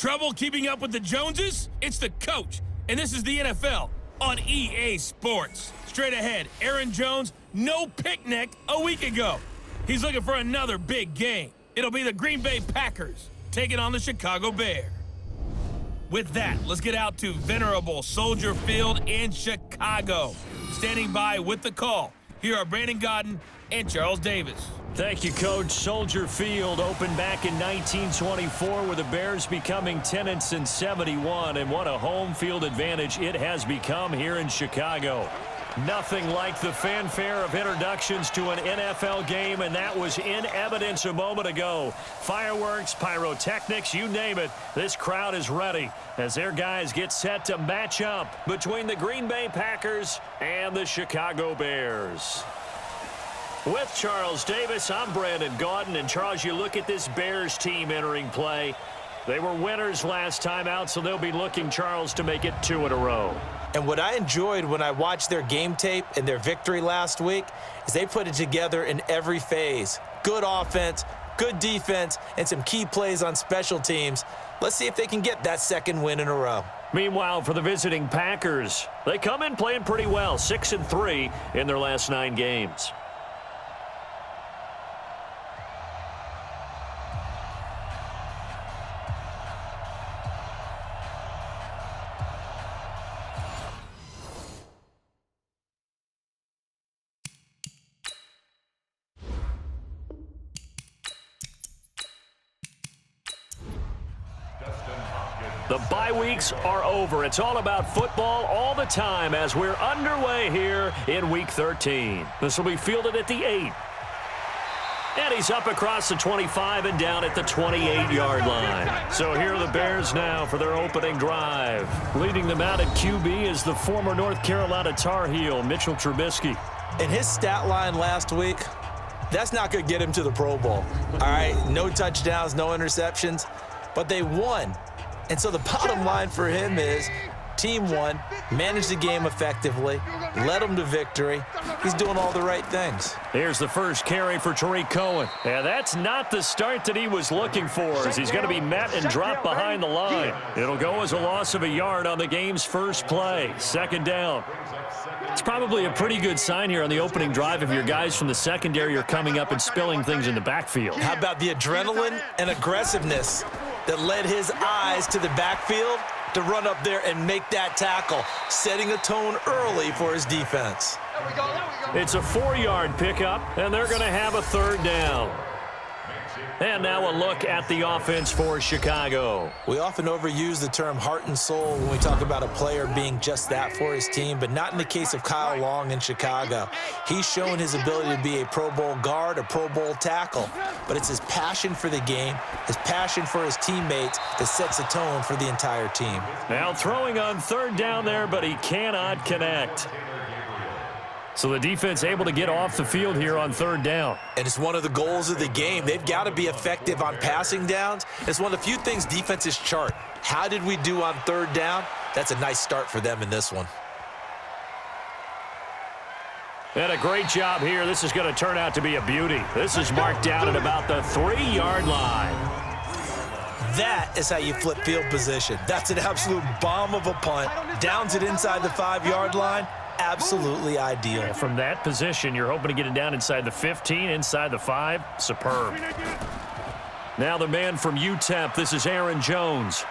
Trouble keeping up with the Joneses? It's the coach, and this is the NFL on EA Sports. Straight ahead, Aaron Jones, no picnic a week ago. He's looking for another big game. It'll be the Green Bay Packers taking on the Chicago Bears. With that, let's get out to venerable Soldier Field in Chicago. Standing by with the call, here are Brandon Godden and Charles Davis. Thank you, Coach. Soldier Field opened back in 1924 with the Bears becoming 10 since 71, and what a home field advantage it has become here in Chicago. Nothing like the fanfare of introductions to an NFL game, and that was in evidence a moment ago. Fireworks, pyrotechnics, you name it, this crowd is ready as their guys get set to match up between the Green Bay Packers and the Chicago Bears. With Charles Davis, I'm Brandon Gaudin, and Charles, you look at this Bears team entering play. They were winners last time out, so they'll be looking, Charles, to make it 2 in a row. And what I enjoyed when I watched their game tape and their victory last week is they put it together in every phase. Good offense, good defense, and some key plays on special teams. Let's see if they can get that second win in a row. Meanwhile, for the visiting Packers, they come in playing pretty well, 6-3 in their last 9 games. The bye weeks are over. It's all about football all the time as we're underway here in Week 13. This will be fielded at the 8. And he's up across the 25 and down at the 28-yard line. So here are the Bears now for their opening drive. Leading them out at QB is the former North Carolina Tar Heel, Mitchell Trubisky. And his stat line last week, that's not going to get him to the Pro Bowl. All right, no touchdowns, no interceptions, but they won. And so the bottom line for him is team won, managed the game effectively, led them to victory. He's doing all the right things. Here's the first carry for Tariq Cohen. And that's not the start that he was looking for, as he's going to be met and dropped behind the line. It'll go as a loss of a yard on the game's first play. Second down. It's probably a pretty good sign here on the opening drive if your guys from the secondary are coming up and spilling things in the backfield. How about the adrenaline and aggressiveness that led his eyes to the backfield to run up there and make that tackle, setting a tone early for his defense. There we go. It's a 4-yard pickup, and they're going to have a third down. And now a look at the offense for Chicago. We often overuse the term heart and soul when we talk about a player being just that for his team, but not in the case of Kyle Long in Chicago. He's shown his ability to be a Pro Bowl guard, a Pro Bowl tackle, but it's his passion for the game, his passion for his teammates that sets the tone for the entire team. Now throwing on third down there, but he cannot connect. So the defense able to get off the field here on third down. And it's one of the goals of the game. They've got to be effective on passing downs. It's one of the few things defenses chart. How did we do on third down? That's a nice start for them in this one. And a great job here. This is going to turn out to be a beauty. This is marked down at about the 3-yard line. That is how you flip field position. That's an absolute bomb of a punt. Downs it inside the 5-yard line. Absolutely ideal. From that position, you're hoping to get it down inside the 15, inside the 5. Superb. Now the man from UTEP, this is Aaron Jones.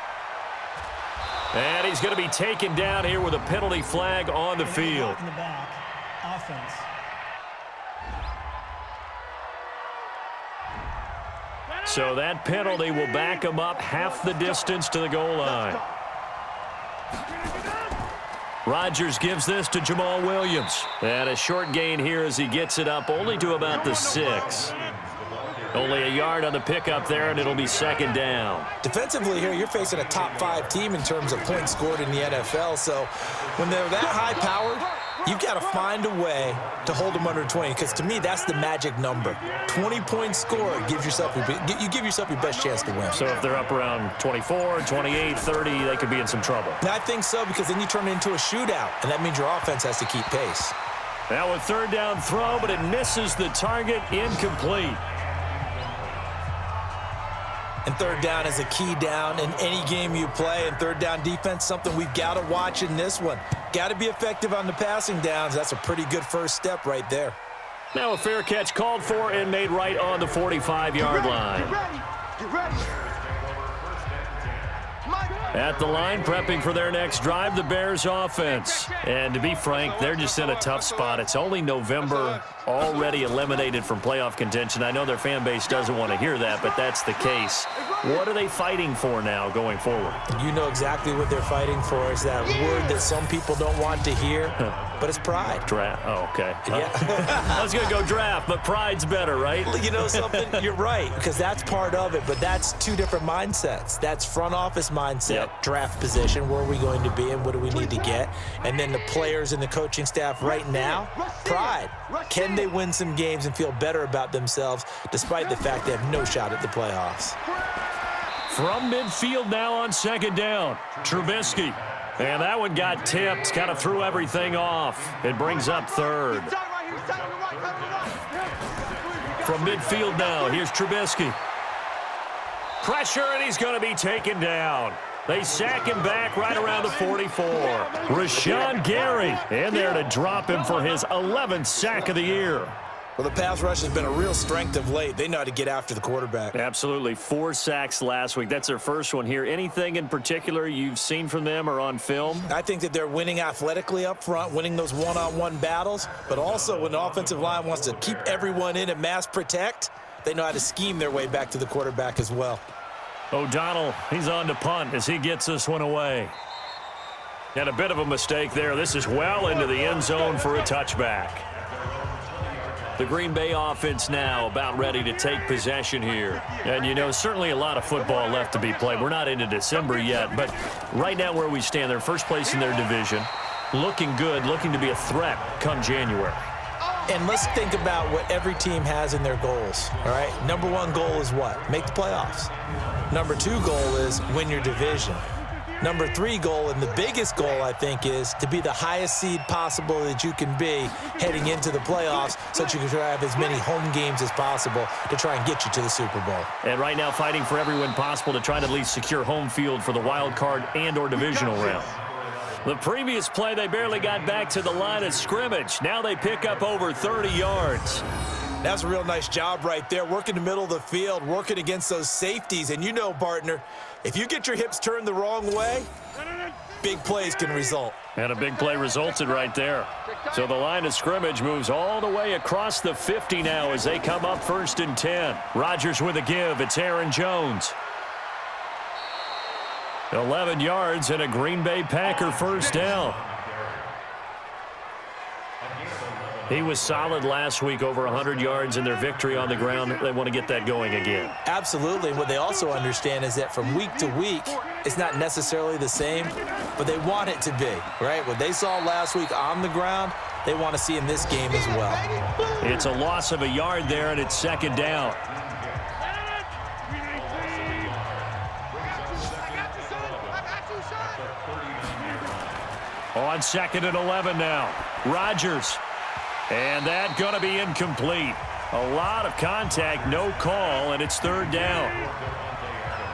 And he's going to be taken down here with a penalty flag on the field. In the back. Offense. So that penalty will back him up half the distance to the goal line. Rodgers gives this to Jamal Williams. And a short gain here as he gets it up only to about the 6. Only a yard on the pickup there, and it'll be second down. Defensively here, you're facing a top 5 team in terms of points scored in the NFL. So when they're that high-powered, you've got to find a way to hold them under 20, because to me, that's the magic number. 20 points scored gives yourself you give yourself your best chance to win. So if they're up around 24, 28, 30, they could be in some trouble. And I think so, because then you turn it into a shootout, and that means your offense has to keep pace. Now a third down throw, but it misses the target, incomplete. And third down is a key down in any game you play. And third down defense, something we've got to watch in this one. Got to be effective on the passing downs. That's a pretty good first step right there. Now a fair catch called for and made right on the 45-yard line. Get ready. At the line, prepping for their next drive, the Bears offense. And to be frank, they're just in a tough spot. It's only November, already eliminated from playoff contention. I know their fan base doesn't want to hear that, but that's the case. What are they fighting for now going forward? You know exactly what they're fighting for. Is that word that some people don't want to hear, but it's pride. Draft. Oh, okay. Yeah. I was going to go draft, but pride's better, right? You know something? You're right, because that's part of it, but that's two different mindsets. That's front office mindset, draft position, where are we going to be and what do we need to get? And then the players and the coaching staff right now, pride. Can they win some games and feel better about themselves despite the fact they have no shot at the playoffs? From midfield now on second down, Trubisky. And that one got tipped, kind of threw everything off. It brings up third. From midfield now, here's Trubisky. Pressure, and he's going to be taken down. They sack him back right around the 44. Rashawn Gary in there to drop him for his 11th sack of the year. Well, the pass rush has been a real strength of late. They know how to get after the quarterback. Absolutely. 4 sacks last week. That's their first one here. Anything in particular you've seen from them or on film? I think that they're winning athletically up front, winning those one-on-one battles, but also when the offensive line wants to keep everyone in and mass protect, they know how to scheme their way back to the quarterback as well. O'Donnell, he's on to punt as he gets this one away. And a bit of a mistake there. This is well into the end zone for a touchback. The Green Bay offense now about ready to take possession here. And, you know, certainly a lot of football left to be played. We're not into December yet, but right now where we stand, they're first place in their division. Looking good, looking to be a threat come January. And let's think about what every team has in their goals, all right? Number 1 goal is what? Make the playoffs. Number 2 goal is win your division. Number 3 goal, and the biggest goal, I think, is to be the highest seed possible that you can be heading into the playoffs so that you can have as many home games as possible to try and get you to the Super Bowl. And right now fighting for every win possible to try to at least secure home field for the wild card and or divisional round. The previous play, they barely got back to the line of scrimmage. Now they pick up over 30 yards. That's a real nice job right there, working the middle of the field, working against those safeties. And you know, partner, if you get your hips turned the wrong way, big plays can result. And a big play resulted right there. So the line of scrimmage moves all the way across the 50 now as they come up 1st and 10. Rodgers with a give. It's Aaron Jones. 11 yards and a Green Bay Packer first down. He was solid last week, over 100 yards in their victory on the ground. They want to get that going again. Absolutely. What they also understand is that from week to week, it's not necessarily the same, but they want it to be, right? What they saw last week on the ground, they want to see in this game as well. It's a loss of a yard there, and it's second down. On 2nd and 11 now. Rodgers. And that going to be incomplete. A lot of contact, no call, and it's 3rd down.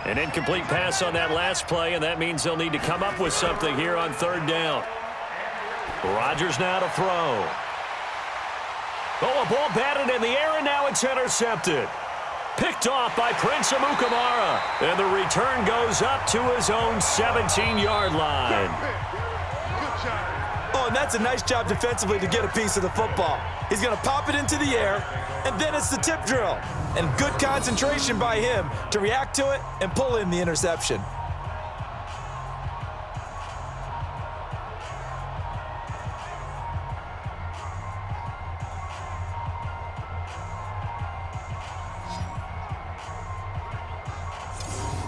An incomplete pass on that last play, and that means they'll need to come up with something here on 3rd down. Rodgers now to throw. Oh, a ball batted in the air, and now it's intercepted. Picked off by Prince Amukamara. And the return goes up to his own 17-yard line. Oh, and that's a nice job defensively to get a piece of the football. He's going to pop it into the air, and then it's the tip drill. And good concentration by him to react to it and pull in the interception.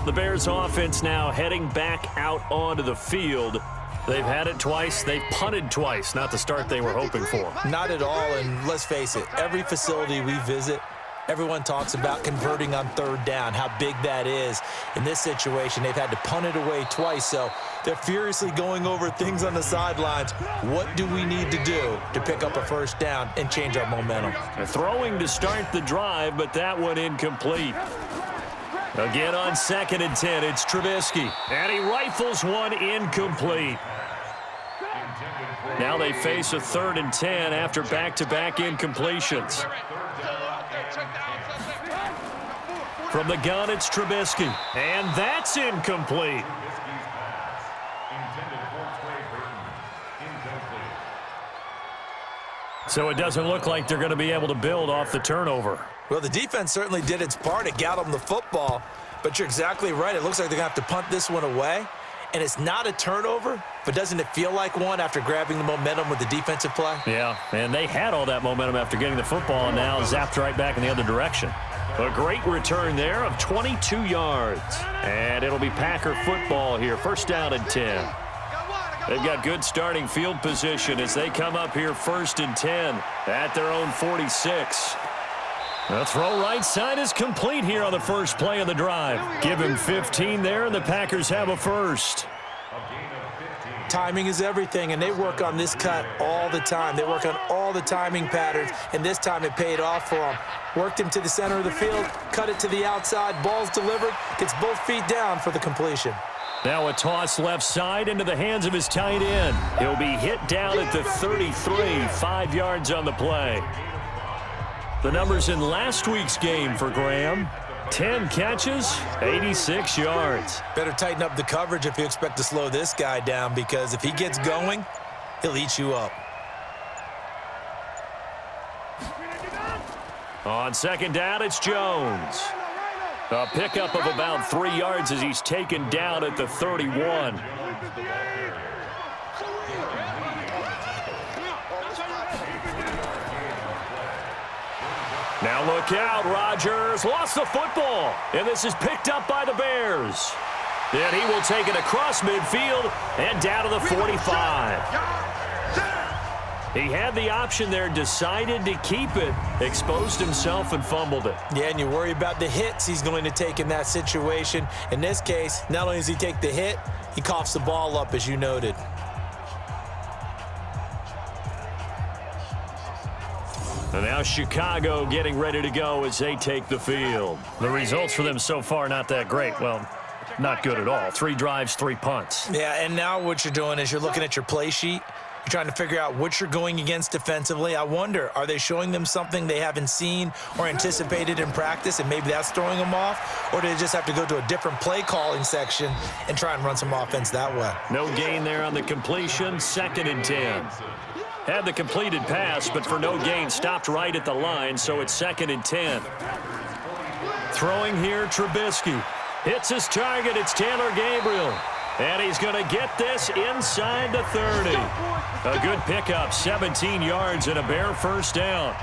The Bears offense now heading back out onto the field. They've had it twice. They've punted twice. Not the start they were hoping for. Not at all, and let's face it, every facility we visit, everyone talks about converting on 3rd down, how big that is. In this situation, they've had to punt it away twice, so they're furiously going over things on the sidelines. What do we need to do to pick up a 1st down and change our momentum? Throwing to start the drive, but that one incomplete. Again on 2nd and 10, it's Trubisky. And he rifles one incomplete. Now they face a 3rd and 10 after back-to-back incompletions. From the gun, it's Trubisky. And that's incomplete. So it doesn't look like they're going to be able to build off the turnover. Well, the defense certainly did its part. It got them the football. But you're exactly right. It looks like they're going to have to punt this one away. And it's not a turnover, but doesn't it feel like one after grabbing the momentum with the defensive play? Yeah, and they had all that momentum after getting the football and now zapped right back in the other direction. A great return there of 22 yards. And it'll be Packer football here. 1st down and 10. They've got good starting field position as they come up here 1st and 10 at their own 46. The throw right side is complete here on the first play of the drive. Give him 15 there, and the Packers have a first. Timing is everything, and they work on this cut all the time. They work on all the timing patterns, and this time it paid off for them. Worked him to the center of the field, cut it to the outside, ball's delivered, gets both feet down for the completion. Now a toss left side into the hands of his tight end. He'll be hit down at the 33, 5 yards on the play. The numbers in last week's game for Graham: 10 catches, 86 yards. Better tighten up the coverage if you expect to slow this guy down, because if he gets going, he'll eat you up. On 2nd down, it's Jones. A pickup of about 3 yards as he's taken down at the 31. Now look out, Rodgers lost the football, and this is picked up by the Bears. Then he will take it across midfield and down to the 45. He had the option there, decided to keep it, exposed himself and fumbled it. Yeah, and you worry about the hits he's going to take in that situation. In this case, not only does he take the hit, he coughs the ball up, as you noted. And now Chicago getting ready to go as they take the field. The results for them so far not that great. Well, not good at all. 3 drives, 3 punts. Yeah, and now what you're doing is you're looking at your play sheet. You're trying to figure out what you're going against defensively. I wonder, are they showing them something they haven't seen or anticipated in practice, and maybe that's throwing them off? Or do they just have to go to a different play calling section and try and run some offense that way? No gain there on the completion. 2nd and 10. Had the completed pass, but for no gain, stopped right at the line, so it's 2nd and 10. Throwing here, Trubisky. Hits his target. It's Taylor Gabriel. And he's going to get this inside the 30. A good pickup, 17 yards and a Bear 1st down.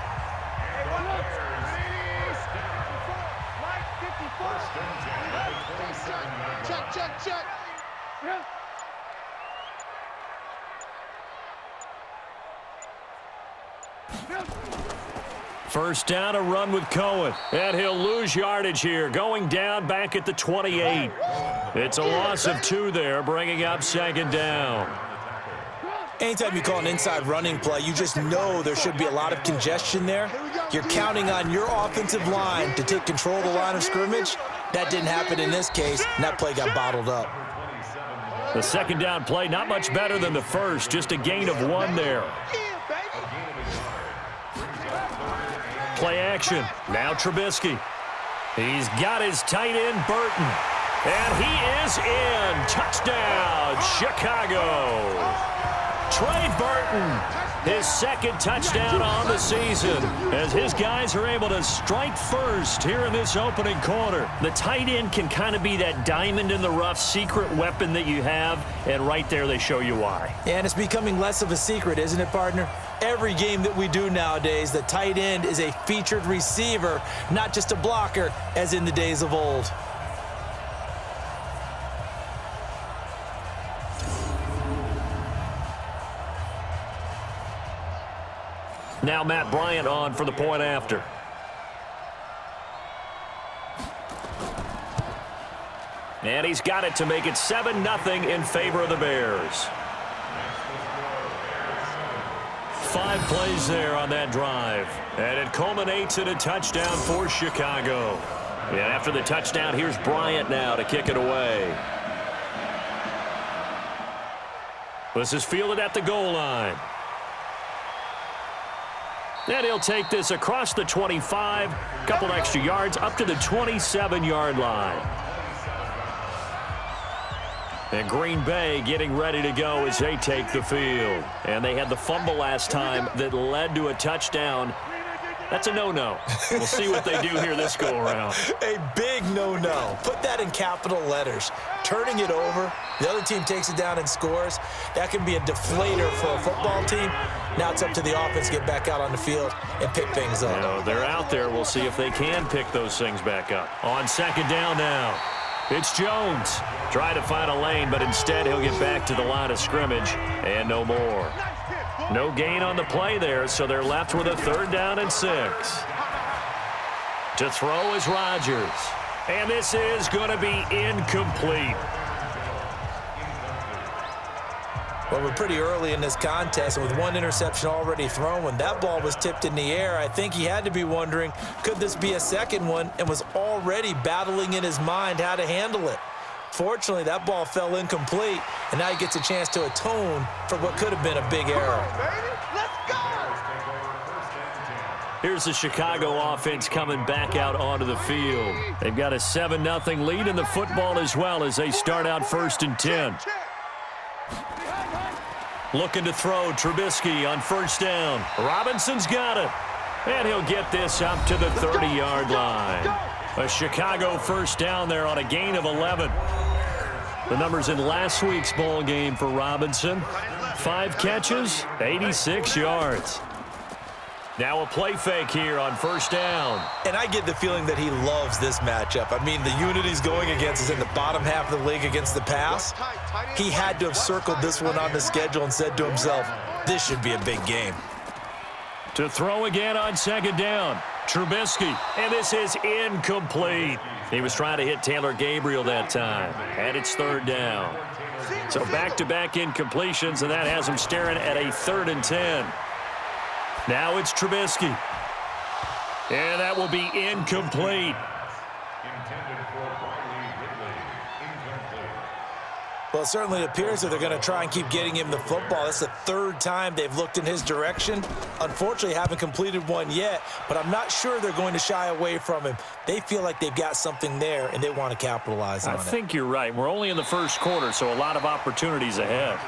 Check. 1st down, a run with Cohen. And he'll lose yardage here, going down back at the 28. It's a loss of 2 there, bringing up 2nd down. Anytime you call an inside running play, you just know there should be a lot of congestion there. You're counting on your offensive line to take control of the line of scrimmage. That didn't happen in this case, and that play got bottled up. The 2nd down play, not much better than the first, just a gain of 1 there. Play action. Now Trubisky. He's got his tight end, Burton. And he is in. Touchdown, Chicago. Trey Burton, his 2nd touchdown on the season, as his guys are able to strike first here in this opening quarter. The tight end can kind of be that diamond in the rough secret weapon that you have, and right there they show you why. And it's becoming less of a secret, isn't it, partner? Every game that we do nowadays, the tight end is a featured receiver, not just a blocker, as in the days of old. Now Matt Bryant on for the point after. And he's got it to make it 7-0 in favor of the Bears. 5 plays there on that drive. And it culminates in a touchdown for Chicago. And after the touchdown, here's Bryant now to kick it away. This is fielded at the goal line. And he'll take this across the 25, a couple extra yards, up to the 27-yard line. And Green Bay getting ready to go as they take the field. And they had the fumble last time that led to a touchdown. That's a no-no. We'll see what they do here this go-around. A big no-no. Put that in capital letters. Turning it over, the other team takes it down and scores. That can be a deflator for a football team. Now it's up to the offense to get back out on the field and pick things up. You know, they're out there. We'll see if they can pick those things back up. On second down now, it's Jones. Trying to find a lane, but instead he'll get back to the line of scrimmage and no more. No gain on the play there, so they're left with a 3rd down and 6. To throw is Rodgers. And this is going to be incomplete. Well, we're pretty early in this contest, and with one interception already thrown, when that ball was tipped in the air, I think he had to be wondering, could this be a second one, and was already battling in his mind how to handle it. Fortunately, that ball fell incomplete, and now he gets a chance to atone for what could have been a big error. Here's the Chicago offense coming back out onto the field. They've got a 7-0 lead in the football as well as they start out 1st and 10. Looking to throw, Trubisky on 1st down. Robinson's got it. And he'll get this up to the 30-yard line. A Chicago 1st down there on a gain of 11. The numbers in last week's ball game for Robinson. 5 catches, 86 yards. Now a play fake here on 1st down. And I get the feeling that he loves this matchup. I mean, the unit he's going against is in the bottom half of the league against the pass. He had to have circled this one on the schedule and said to himself, this should be a big game. To throw again on 2nd down, Trubisky, and this is incomplete. He was trying to hit Taylor Gabriel that time, and it's 3rd down. So back-to-back incompletions, and that has him staring at a 3rd and 10. Now it's Trubisky. And that will be incomplete. Well, it certainly appears that they're going to try and keep getting him the football. That's the 3rd time they've looked in his direction. Unfortunately, haven't completed one yet, but I'm not sure they're going to shy away from him. They feel like they've got something there, and they want to capitalize on it. I think you're right. We're only in the 1st quarter, so a lot of opportunities ahead.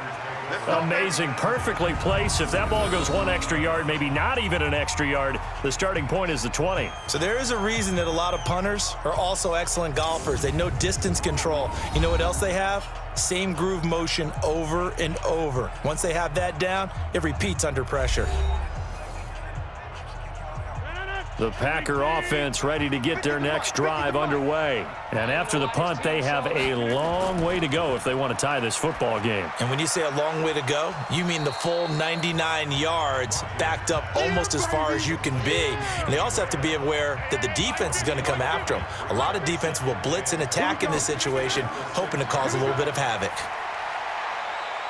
Amazing. Perfectly placed. If that ball goes 1 extra yard, maybe not even an extra yard, the starting point is the 20. So there is a reason that a lot of punters are also excellent golfers. They know distance control. You know what else they have? Same groove motion over and over. Once they have that down, it repeats under pressure. The Packer offense ready to get their next drive underway. And after the punt, they have a long way to go if they want to tie this football game. And when you say a long way to go, you mean the full 99 yards backed up almost as far as you can be. And they also have to be aware that the defense is going to come after them. A lot of defense will blitz and attack in this situation, hoping to cause a little bit of havoc.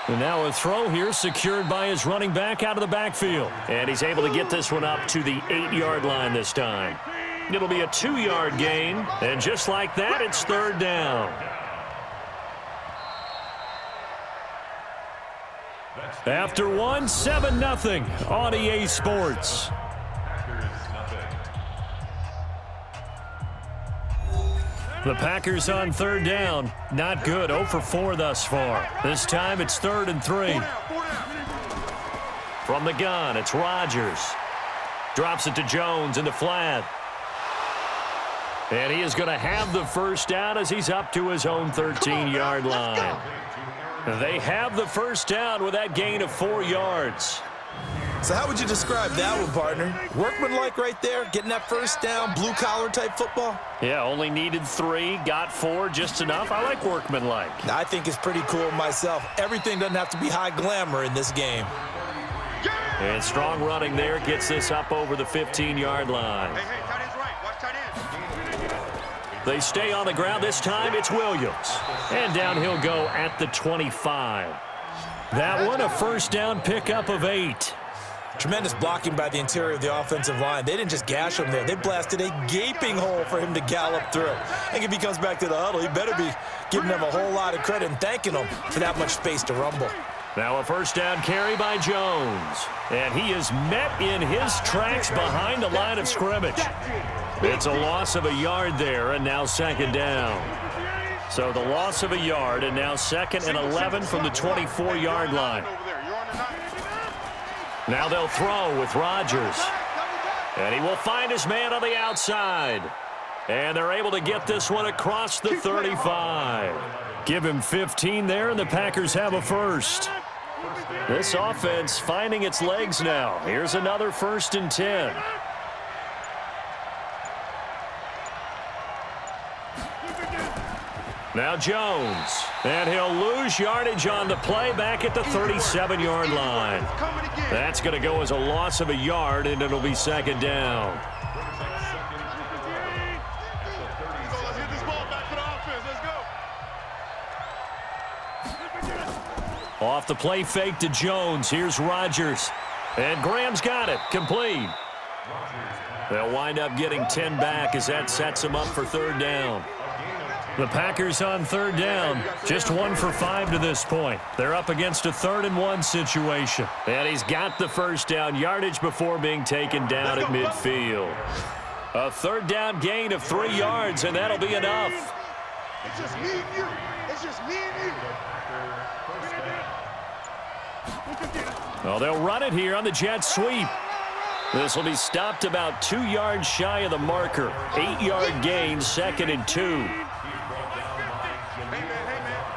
And now a throw here secured by his running back out of the backfield. And he's able to get this one up to the 8-yard line this time. It'll be a 2-yard gain. And just like that, it's 3rd down. After one, 7-0 on EA Sports. The Packers on 3rd down. Not good. 0 for 4 thus far. This time it's 3rd and 3. From the gun, it's Rodgers. Drops it to Jones in the flat. And he is going to have the 1st down as he's up to his own 13-yard line. They have the 1st down with that gain of 4 yards. So how would you describe that one, partner? Workmanlike right there, getting that 1st down, blue-collar type football? Yeah, only needed 3, got 4, just enough. I like workmanlike. I think it's pretty cool myself. Everything doesn't have to be high glamour in this game. And strong running there gets this up over the 15-yard line. Hey, tight end's right. Watch tight end. They stay on the ground. This time it's Williams. And down he'll go at the 25. That one a 1st down pickup of 8. Tremendous blocking by the interior of the offensive line. They didn't just gash him there. They blasted a gaping hole for him to gallop through. I think if he comes back to the huddle, he better be giving them a whole lot of credit and thanking them for that much space to rumble. Now a first down carry by Jones. And he is met in his tracks behind the line of scrimmage. It's a loss of a yard there, and now second down. So the loss of a yard, and now 2nd and 11 from the 24-yard line. Now they'll throw with Rodgers. And he will find his man on the outside. And they're able to get this one across the 35. Give him 15 there, and the Packers have a first. This offense finding its legs now. Here's another 1st and 10. Now Jones. And he'll lose yardage on the play back at the 37-yard line. That's going to go as a loss of a yard, and it'll be second down. Off the play fake to Jones. Here's Rodgers. And Graham's got it. Complete. They'll wind up getting 10 back as that sets them up for 3rd down. The Packers on 3rd down. Just 1 for 5 to this point. They're up against a 3rd and 1 situation. And he's got the first down yardage before being taken down at midfield. A 3rd down gain of 3 yards, and that'll be enough. It's just me and you. It's just me and you. Well, they'll run it here on the jet sweep. This will be stopped about 2 yards shy of the marker. 8-yard gain, 2nd and 2. Hey, man.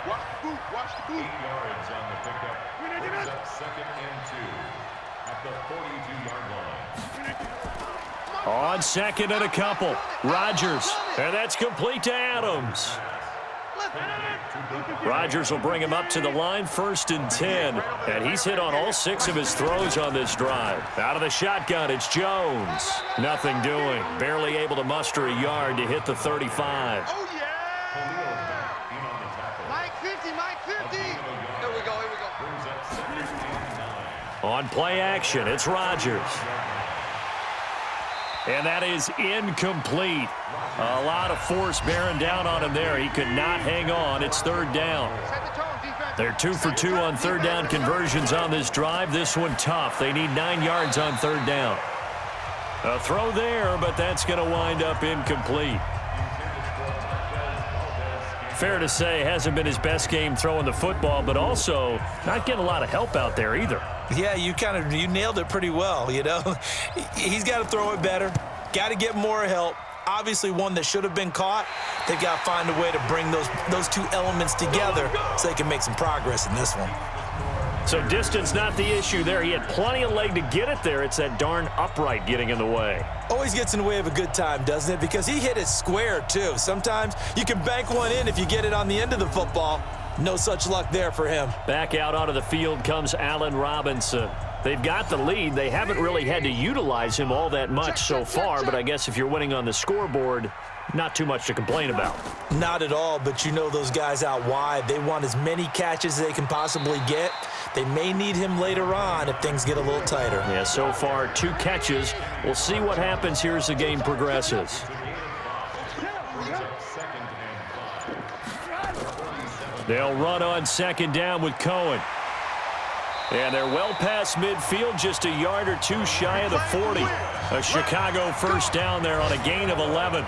Watch the boot. Watch the boot. 8 yards on the pickup. Brings up 2nd and 2 at the 42-yard line. On 2nd and a couple. Rodgers. And that's complete to Adams. Rodgers will bring him up to the line, 1st and 10. And he's hit on all 6 of his throws on this drive. Out of the shotgun, it's Jones. Nothing doing. Barely able to muster a yard to hit the 35. Oh, yeah. Mike 50, Mike 50. Here we go. On play action, it's Rodgers. And that is incomplete. A lot of force bearing down on him there. He could not hang on. It's 3rd down. They're 2 for 2 on 3rd down conversions on this drive. This one tough. They need 9 yards on 3rd down. A throw there, but that's going to wind up incomplete. Fair to say, hasn't been his best game throwing the football, but also not getting a lot of help out there either. Yeah, you nailed it pretty well, you know. He's got to throw it better. Got to get more help. Obviously one that should have been caught. They've got to find a way to bring those 2 elements together so they can make some progress in this one. So distance not the issue there. He had plenty of leg to get it there. It's that darn upright getting in the way. Always gets in the way of a good time, doesn't it? Because he hit it square, too. Sometimes you can bank one in if you get it on the end of the football. No such luck there for him. Back out onto the field comes Allen Robinson. They've got the lead. They haven't really had to utilize him all that much so far, but I guess if you're winning on the scoreboard, not too much to complain about. Not at all, but you know those guys out wide, they want as many catches as they can possibly get. They may need him later on if things get a little tighter. Yeah, so far 2 catches. We'll see what happens here as the game progresses. They'll run on 2nd down with Cohen. And they're well past midfield, just a yard or 2 shy of the 40. A Chicago first down there on a gain of 11.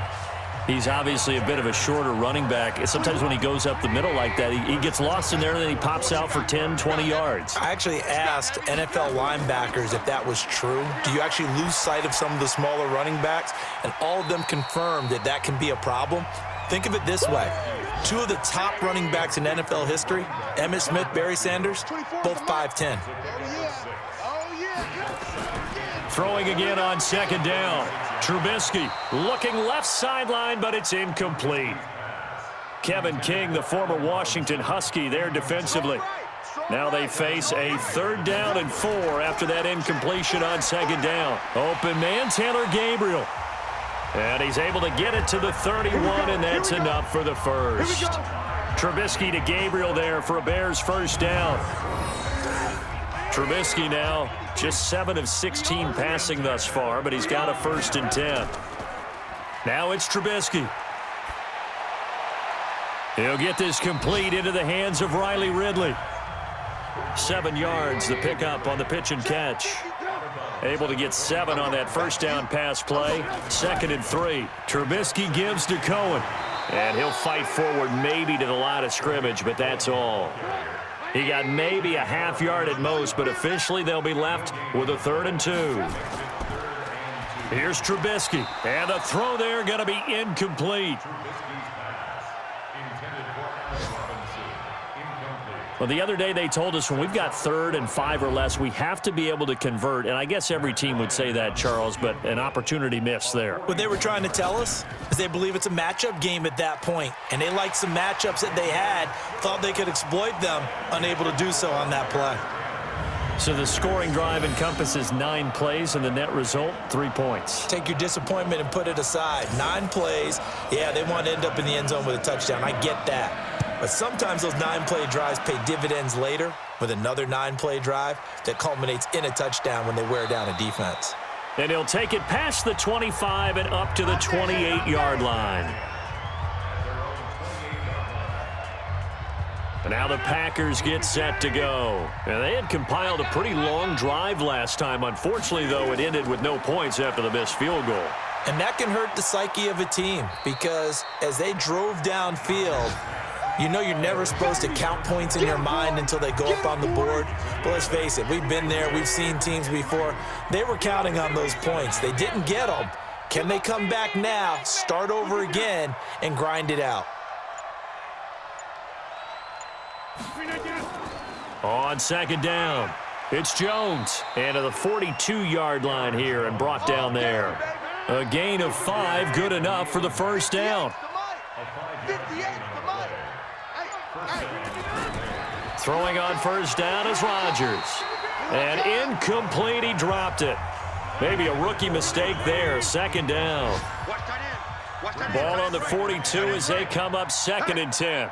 He's obviously a bit of a shorter running back. Sometimes when he goes up the middle like that, he gets lost in there, and then he pops out for 10, 20 yards. I actually asked NFL linebackers if that was true. Do you actually lose sight of some of the smaller running backs? And all of them confirmed that that can be a problem. Think of it this way. 2 of the top running backs in NFL history, Emmitt Smith, Barry Sanders, both 5'10". Throwing again on 2nd down. Trubisky looking left sideline, but it's incomplete. Kevin King, the former Washington Husky, there defensively. Now they face a 3rd down and 4 after that incompletion on 2nd down. Open man, Taylor Gabriel. And he's able to get it to the 31, and that's enough for the first. Trubisky to Gabriel there for a Bears first down. Trubisky now just 7 of 16 passing thus far, but he's got a 1st and 10. Now it's Trubisky. He'll get this complete into the hands of Riley Ridley. 7 yards, the pickup on the pitch and catch. Able to get 7 on that 1st down pass play. 2nd and 3. Trubisky gives to Cohen. And he'll fight forward maybe to the line of scrimmage, but that's all. He got maybe a half yard at most, but officially they'll be left with a 3rd and 2. Here's Trubisky. And the throw there going to be incomplete. Well, the other day they told us when we've got 3rd and 5 or less, we have to be able to convert. And I guess every team would say that, Charles, but an opportunity missed there. What they were trying to tell us is they believe it's a matchup game at that point. And they liked some matchups that they had, thought they could exploit them, unable to do so on that play. So the scoring drive encompasses 9 plays, and the net result, 3 points. Take your disappointment and put it aside. 9 plays. Yeah, they want to end up in the end zone with a touchdown. I get that. But sometimes those 9-play drives pay dividends later with another 9-play drive that culminates in a touchdown when they wear down a defense. And he'll take it past the 25 and up to the 28-yard line. And now the Packers get set to go. And they had compiled a pretty long drive last time. Unfortunately, though, it ended with no points after the missed field goal. And that can hurt the psyche of a team because as they drove downfield, you know you're never supposed to count points in your mind until they go up on the board. But let's face it, we've been there. We've seen teams before. They were counting on those points. They didn't get them. Can they come back now, start over again, and grind it out? On 2nd down, it's Jones. And to the 42-yard line here and brought down there. A gain of 5, good enough for the 1st down. Throwing on 1st down is Rodgers. And incomplete, he dropped it. Maybe a rookie mistake there, 2nd down. Ball on the 42 as they come up 2nd and 10.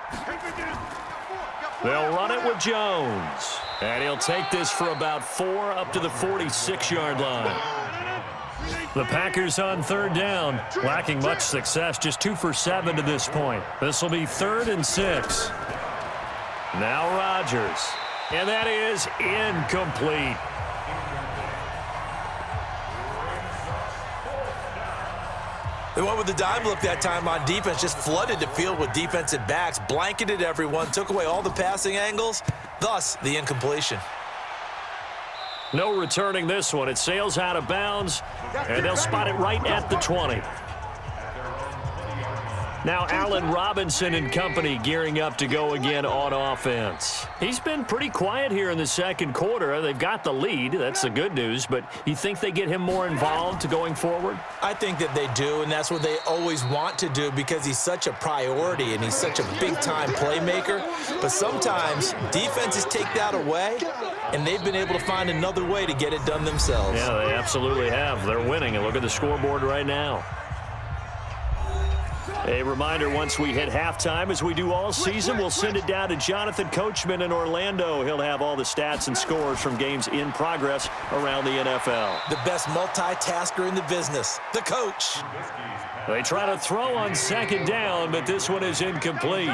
They'll run it with Jones. And he'll take this for about 4 up to the 46-yard line. The Packers on 3rd down, lacking much success, just 2 for 7 to this point. This will be 3rd and 6. Now Rodgers, and that is incomplete. They went with the dime look that time on defense, just flooded the field with defensive backs, blanketed everyone, took away all the passing angles, thus the incompletion. No returning this one. It sails out of bounds, and they'll spot it right at the 20. Now Allen Robinson and company gearing up to go again on offense. He's been pretty quiet here in the 2nd quarter. They've got the lead. That's the good news. But you think they get him more involved going forward? I think that they do, and that's what they always want to do because he's such a priority and he's such a big-time playmaker. But sometimes defenses take that away, and they've been able to find another way to get it done themselves. Yeah, they absolutely have. They're winning, and look at the scoreboard right now. A reminder, once we hit halftime, as we do all season, we'll send it down to Jonathan Coachman in Orlando. He'll have all the stats and scores from games in progress around the NFL. The best multitasker in the business, the coach. They try to throw on 2nd down, but this one is incomplete.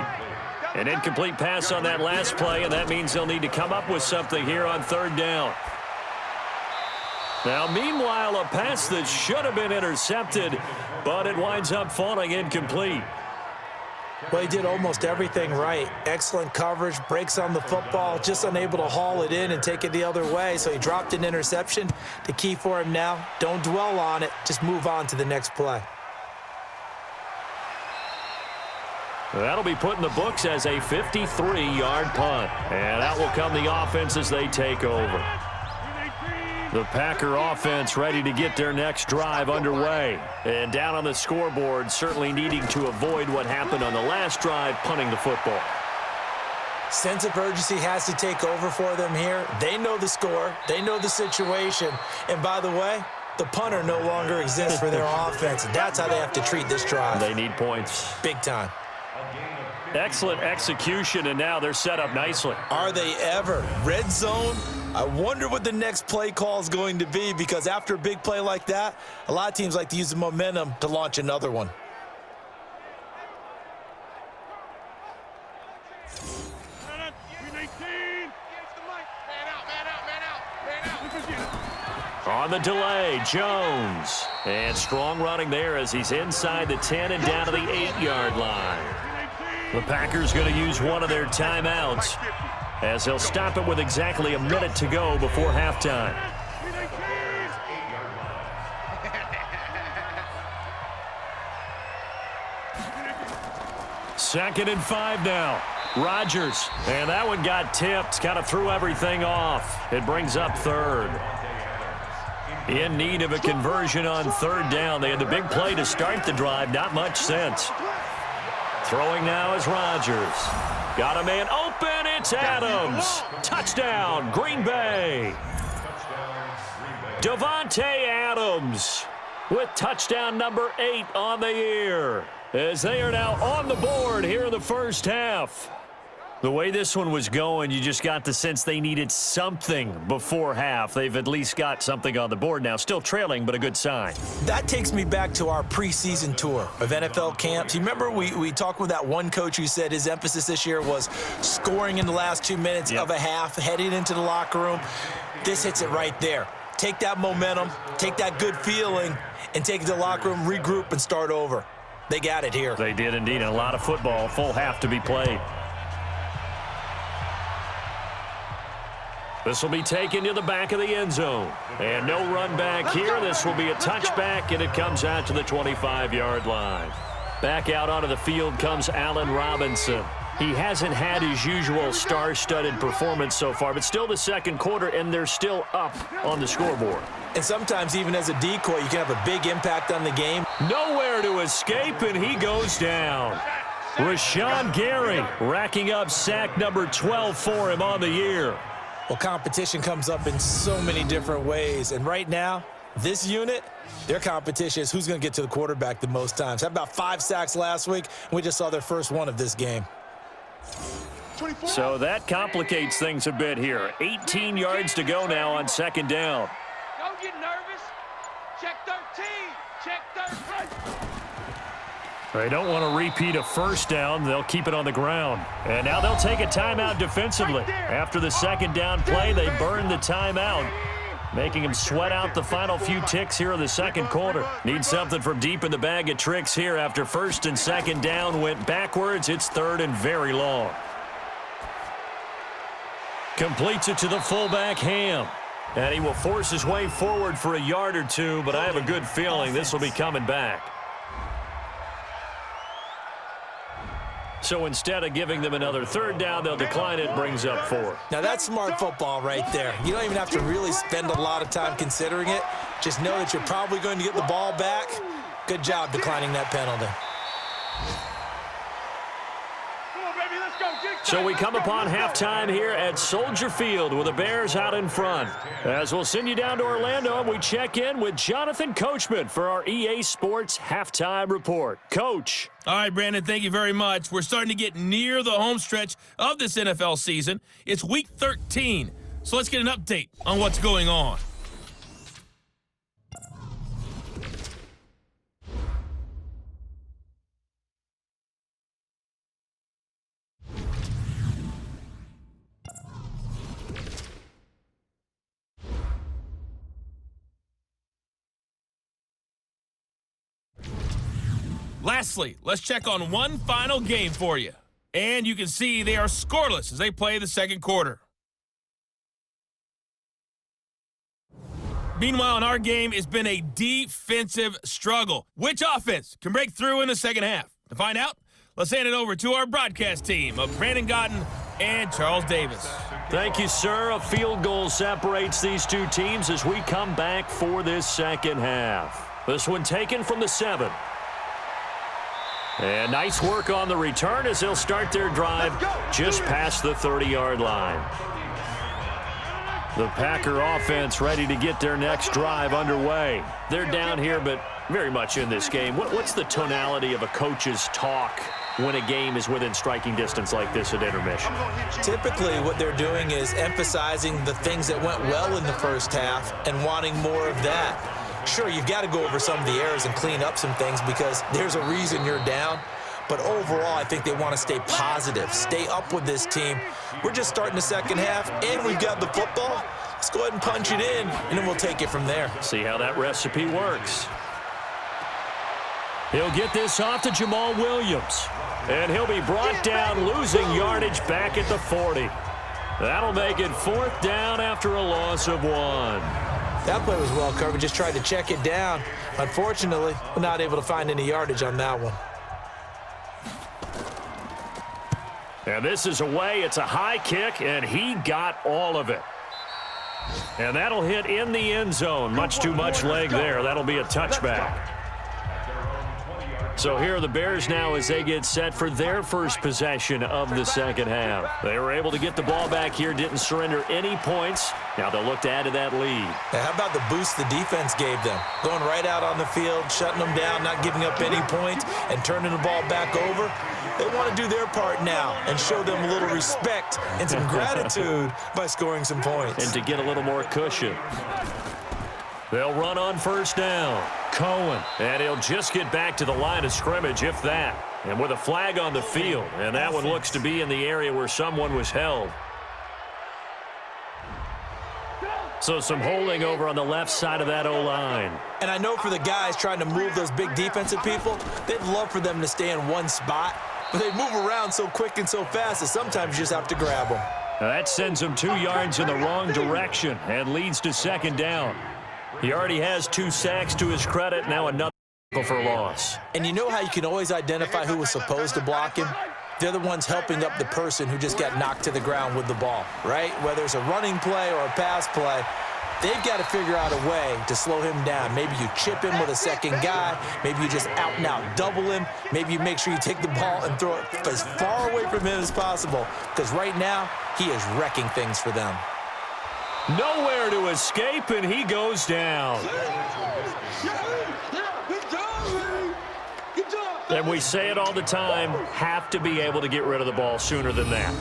An incomplete pass on that last play, and that means they'll need to come up with something here on 3rd down. Now, meanwhile, a pass that should have been intercepted, but it winds up falling incomplete. Well, he did almost everything right. Excellent coverage, breaks on the football, just unable to haul it in and take it the other way. So he dropped an interception. The key for him now, don't dwell on it. Just move on to the next play. That'll be put in the books as a 53-yard punt. And out will come the offense as they take over. The Packer offense ready to get their next drive underway. And down on the scoreboard, certainly needing to avoid what happened on the last drive, punting the football. Sense of urgency has to take over for them here. They know the score. They know the situation. And by the way, the punter no longer exists for their offense. That's how they have to treat this drive. They need points. Big time. Excellent execution, and now they're set up nicely. Are they ever? Red zone? I wonder what the next play call is going to be, because after a big play like that, a lot of teams like to use the momentum to launch another one. On the delay, Jones. And strong running there as he's inside the 10 and down to the 8-yard line. The Packers going to use one of their timeouts as they'll stop it with exactly a minute to go before halftime. Second and 5 now. Rodgers. And that one got tipped. Kind of threw everything off. It brings up third. In need of a conversion on third down. They had the big play to start the drive. Not much sense. Throwing now is Rodgers. Got a man open. It's Adams. Touchdown, Green Bay. Davante Adams with touchdown number 8 on the year, as they are now on the board here in the first half. The way this one was going, you just got the sense they needed something before half. They've at least got something on the board now. Still trailing, but a good sign. That takes me back to our preseason tour of NFL camps. You remember we talked with that one coach who said his emphasis this year was scoring in the last 2 minutes of a half, heading into the locker room. This hits it right there. Take that momentum, take that good feeling, and take it to the locker room, regroup, and start over. They got it here. They did indeed. A lot of football, full half to be played. This will be taken to the back of the end zone. And no run back here. This will be a touchback, and it comes out to the 25-yard line. Back out onto the field comes Allen Robinson. He hasn't had his usual star-studded performance so far, but still the second quarter, and they're still up on the scoreboard. And sometimes even as a decoy, you can have a big impact on the game. Nowhere to escape, and he goes down. Rashawn Gary racking up sack number 12 for him on the year. Well, competition comes up in so many different ways. And right now, this unit, their competition is who's going to get to the quarterback the most times. Had about 5 sacks last week, and we just saw their first one of this game. So that complicates things a bit here. 18 yards to go now on second down. Don't get nervous. Check 13. Check 13. They don't want to repeat a first down. They'll keep it on the ground. And now they'll take a timeout defensively. After the second down play, they burn the timeout, making them sweat out the final few ticks here in the second quarter. Need something from deep in the bag of tricks here. After first and second down went backwards, it's third and very long. Completes it to the fullback, Ham. And he will force his way forward for a yard or two, but I have a good feeling this will be coming back. So instead of giving them another third down, they'll decline it, brings up 4. Now that's smart football right there. You don't even have to really spend a lot of time considering it. Just know that you're probably going to get the ball back. Good job declining that penalty. So we come upon halftime here at Soldier Field with the Bears out in front. As we'll send you down to Orlando, and we check in with Jonathan Coachman for our EA Sports Halftime Report. Coach. All right, Brandon, thank you very much. We're starting to get near the home stretch of this NFL season. It's Week 13, so let's get an update on what's going on. Lastly, let's check on one final game for you. And you can see they are scoreless as they play the second quarter. Meanwhile, in our game, it's been a defensive struggle. Which offense can break through in the second half? To find out, let's hand it over to our broadcast team of Brandon Godden and Charles Davis. Thank you, sir. A field goal separates these two teams as we come back for this second half. This one taken from the 7. And nice work on the return as they'll start their drive just past the 30-yard line. The Packer offense ready to get their next drive underway. They're down here, but very much in this game. What's the tonality of a coach's talk when a game is within striking distance like this at intermission? Typically, what they're doing is emphasizing the things that went well in the first half and wanting more of that. Sure, you've got to go over some of the errors and clean up some things because there's a reason you're down. But overall, I think they want to stay positive, stay up with this team. We're just starting the second half, and we've got the football. Let's go ahead and punch it in, and then we'll take it from there. See how that recipe works. He'll get this off to Jamal Williams. And he'll be brought down, losing yardage back at the 40. That'll make it 4th down after a loss of 1. That play was well covered, just tried to check it down. Unfortunately, we're not able to find any yardage on that one. And this is away. It's a high kick, and he got all of it. And that'll hit in the end zone. Much too much leg there. That'll be a touchback. So here are the Bears now as they get set for their first possession of the second half. They were able to get the ball back here, didn't surrender any points. Now they'll look to add to that lead. Now, how about the boost the defense gave them? Going right out on the field, shutting them down, not giving up any points, and turning the ball back over. They want to do their part now and show them a little respect and some gratitude by scoring some points. And to get a little more cushion. They'll run on first down. Cohen. And he'll just get back to the line of scrimmage, if that. And with a flag on the field. And that one looks to be in the area where someone was held. So some holding over on the left side of that O-line. And I know for the guys trying to move those big defensive people, they'd love for them to stay in one spot. But they move around so quick and so fast that sometimes you just have to grab them. Now that sends him 2 yards in the wrong direction and leads to second down. He already has 2 sacks to his credit. Now another for loss. And you know how you can always identify who was supposed to block him? They're the ones helping up the person who just got knocked to the ground with the ball, right? Whether it's a running play or a pass play, they've got to figure out a way to slow him down. Maybe you chip him with a second guy. Maybe you just out and out double him. Maybe you make sure you take the ball and throw it as far away from him as possible. Because right now, he is wrecking things for them. Nowhere to escape, and he goes down. And we say it all the time, have to be able to get rid of the ball sooner than that.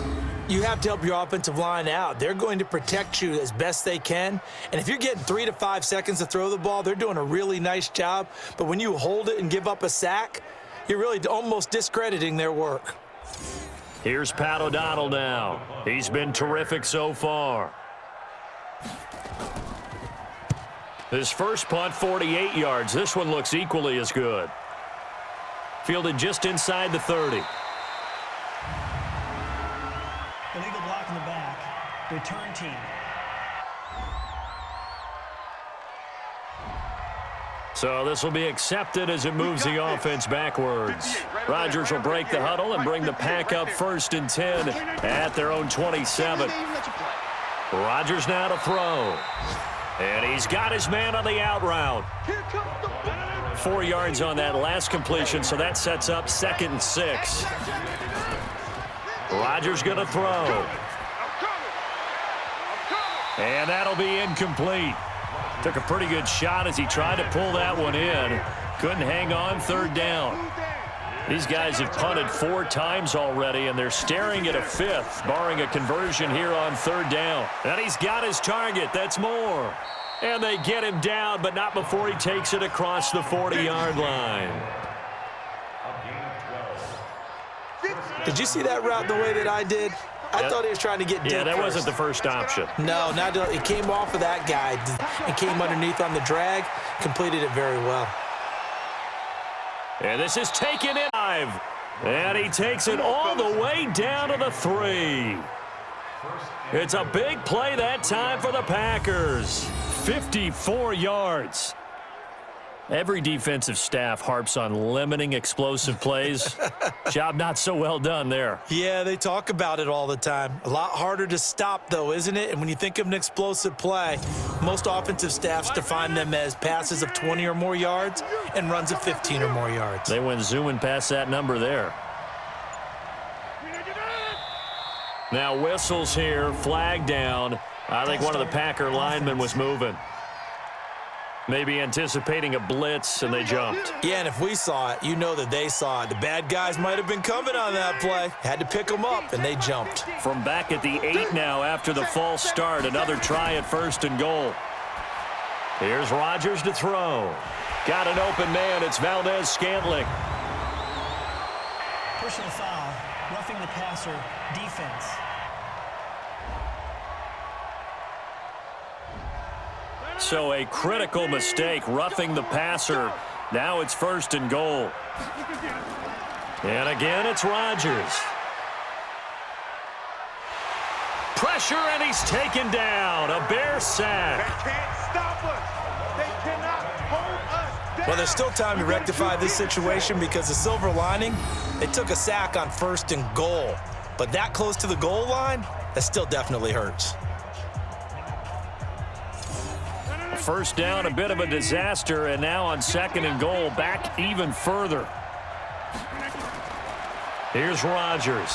You have to help your offensive line out. They're going to protect you as best they can. And if you're getting 3 to 5 seconds to throw the ball, they're doing a really nice job. But when you hold it and give up a sack, you're really almost discrediting their work. Here's Pat O'Donnell now. He's been terrific so far. His first punt, 48 yards. This one looks equally as good. Fielded just inside the 30. Illegal block in the back. Return team. So this will be accepted as it moves the offense backwards. Rodgers will break the huddle and bring the pack up 1st and 10 at their own 27. Rodgers now to throw. And he's got his man on the out route. 4 yards on that last completion, so that sets up 2nd and 6. Rodgers going to throw. And that'll be incomplete. Took a pretty good shot as he tried to pull that one in. Couldn't hang on, 3rd down. These guys have punted 4 times already, and they're staring at a 5th, barring a conversion here on 3rd down. And he's got his target. That's more. And they get him down, but not before he takes it across the 40-yard line. Did you see that route the way that I did? I thought he was trying to get deep. Yeah, that wasn't the first option. No, not it came off of that guy and came underneath on the drag, completed it very well. And this is taken in live. And he takes it all the way down to the 3. It's a big play that time for the Packers. 54 yards. Every defensive staff harps on limiting explosive plays. Job not so well done there. Yeah, they talk about it all the time. A lot harder to stop, though, isn't it? And when you think of an explosive play, most offensive staffs define them as passes of 20 or more yards and runs of 15 or more yards. They went zooming past that number there. Now whistles here, flag down. I think one of the Packer linemen was moving. Maybe anticipating a blitz, and they jumped. Yeah, and if we saw it, you know that they saw it. The bad guys might have been coming on that play. Had to pick them up, and they jumped. From back at the 8 now after the false start. Another try at 1st and goal. Here's Rodgers to throw. Got an open man. It's Valdez-Scantling. Personal foul, roughing the passer, defense. So a critical mistake, roughing the passer. Now it's 1st and goal. And again, it's Rodgers. Pressure, and he's taken down. A Bear sack. They can't stop us. They cannot hold us down. Well, there's still time to rectify this situation because the silver lining, they took a sack on 1st and goal. But that close to the goal line, that still definitely hurts. First down, a bit of a disaster, and now on 2nd and goal, back even further. Here's Rodgers.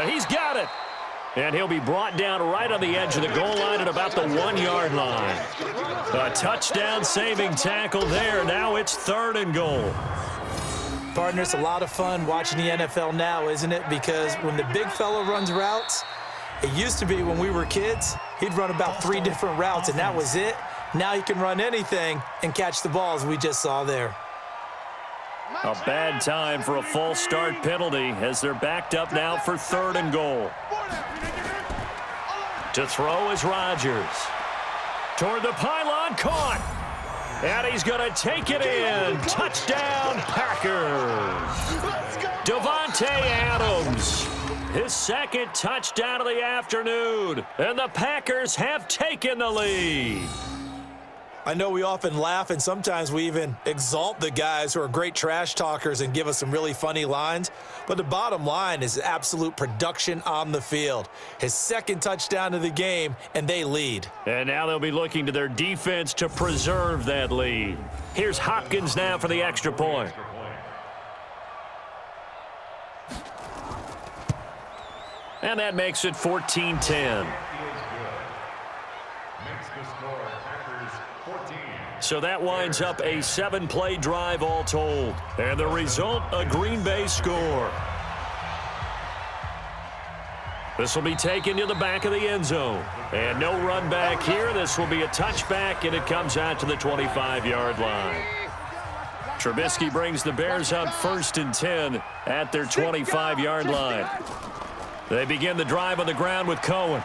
He's got it. And he'll be brought down right on the edge of the goal line at about the 1-yard line. A touchdown-saving tackle there. Now it's 3rd and goal. Partner, it's a lot of fun watching the NFL now, isn't it? Because when the big fella runs routes, it used to be when we were kids, he'd run about 3 different routes, and that was it. Now he can run anything and catch the balls we just saw there. A bad time for a false start penalty as they're backed up now for 3rd and goal. To throw is Rodgers. Toward the pylon, caught. And he's going to take it in. Touchdown, Packers. Davante Adams. His 2nd touchdown of the afternoon. And the Packers have taken the lead. I know we often laugh, and sometimes we even exalt the guys who are great trash talkers and give us some really funny lines. But the bottom line is absolute production on the field. His 2nd touchdown of the game, and they lead. And now they'll be looking to their defense to preserve that lead. Here's Hopkins now for the extra point. And that makes it 14-10. So that winds up a 7-play drive all told. And the result, a Green Bay score. This will be taken to the back of the end zone. And no run back here. This will be a touchback, and it comes out to the 25-yard line. Trubisky brings the Bears up 1st and 10 at their 25-yard line. They begin the drive on the ground with Cohen.